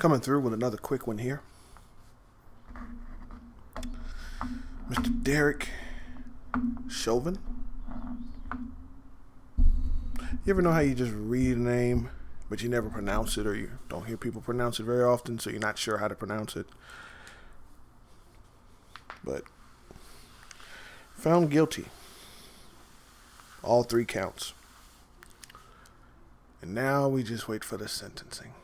Coming through with another quick one here. Mr. Derek Chauvin. You ever know how you just read a name, but you never pronounce it, or you don't hear people pronounce it very often, so you're not sure how to pronounce it? But found guilty. All 3 counts. And now we just wait for the sentencing.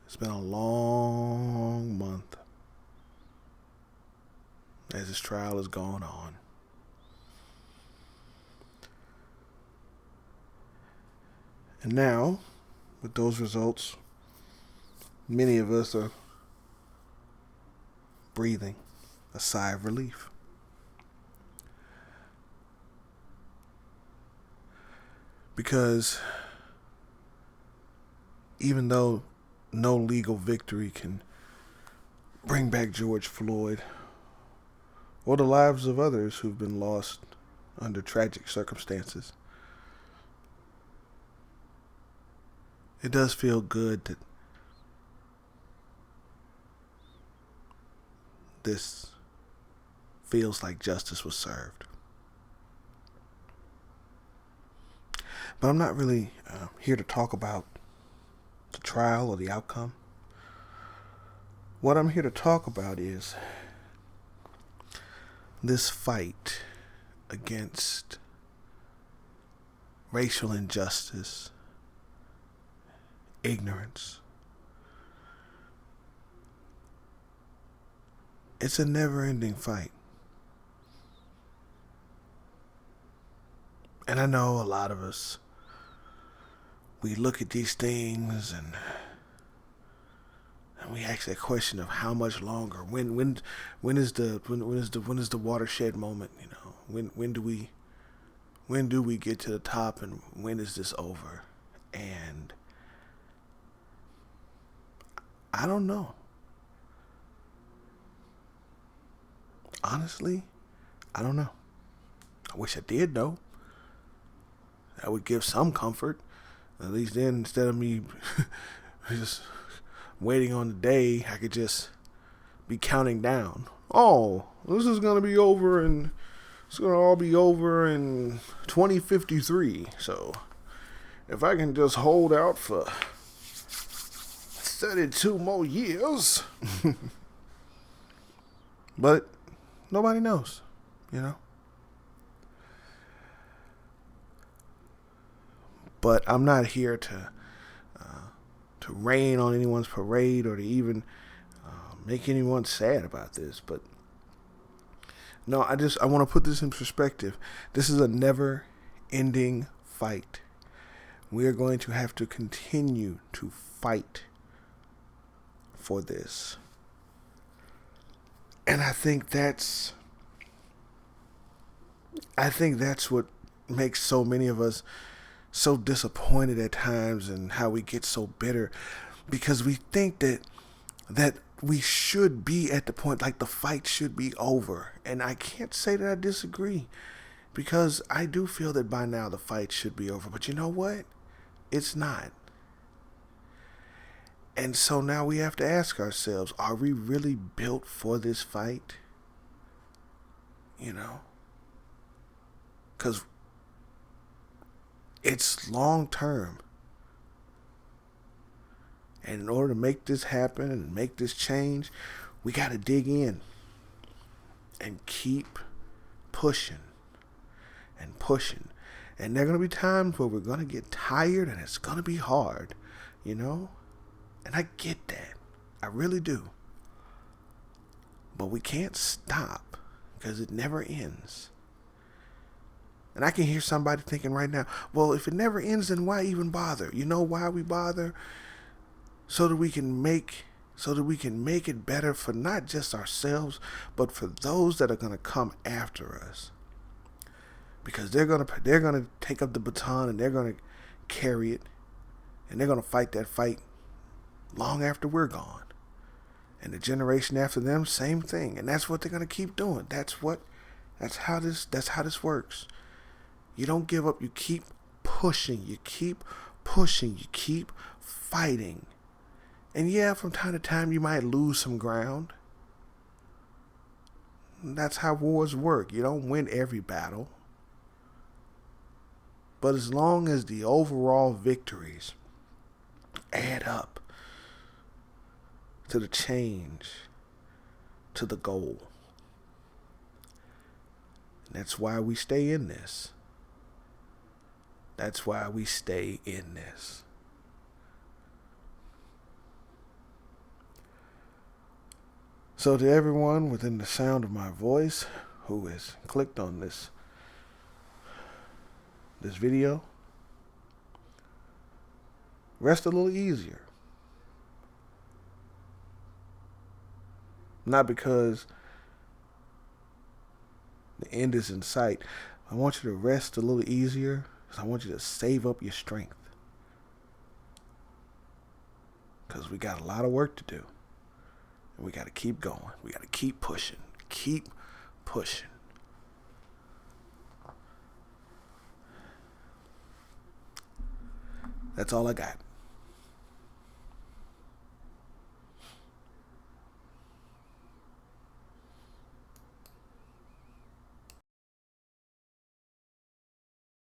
It's been a long month as this trial has gone on. And now, with those results, many of us are breathing a sigh of relief. Because even though no legal victory can bring back George Floyd or the lives of others who've been lost under tragic circumstances, it does feel good that this feels like justice was served. But I'm not really here to talk about the trial or the outcome. What I'm here to talk about is this fight against racial injustice, ignorance. It's a never-ending fight. And I know a lot of us, we look at these things and we ask that question of how much longer. When is the watershed moment? You know, when do we get to the top, and when is this over? And I don't know. Honestly, I don't know. I wish I did know. That would give some comfort. At least then, instead of me just waiting on the day, I could just be counting down. Oh, this is going to be over, and it's going to all be over in 2053. So if I can just hold out for 32 more years. But nobody knows, you know. But I'm not here to rain on anyone's parade or to even make anyone sad about this. But no, I want to put this in perspective. This is a never-ending fight. We are going to have to continue to fight for this. And I think that's what makes so many of us so disappointed at times, and how we get so bitter, because we think that we should be at the point, like the fight should be over. And I can't say that I disagree, because I do feel that by now the fight should be over. But you know what? It's not. And so now we have to ask ourselves, are we really built for this fight? You know? Because it's long term. And in order to make this happen and make this change, we got to dig in and keep pushing and pushing. And there are going to be times where we're going to get tired and it's going to be hard, you know? And I get that. I really do. But we can't stop, because it never ends. And I can hear somebody thinking right now, well, if it never ends, then why even bother? You know why we bother? So that we can make it better for not just ourselves, but for those that are going to come after us. Because they're going to take up the baton, and they're going to carry it, and they're going to fight that fight long after we're gone. And the generation after them, same thing. And that's what they're going to keep doing. That's how this works. You don't give up. You keep pushing. You keep pushing, you keep fighting. And yeah, from time to time you might lose some ground. That's how wars work. You don't win every battle. But as long as the overall victories add up to the change, to the goal. That's why we stay in this. That's why we stay in this. So to everyone within the sound of my voice who has clicked on this video, rest a little easier. Not because the end is in sight. I want you to rest a little easier because I want you to save up your strength. Because we got a lot of work to do. And we got to keep going. We got to keep pushing. Keep pushing. That's all I got.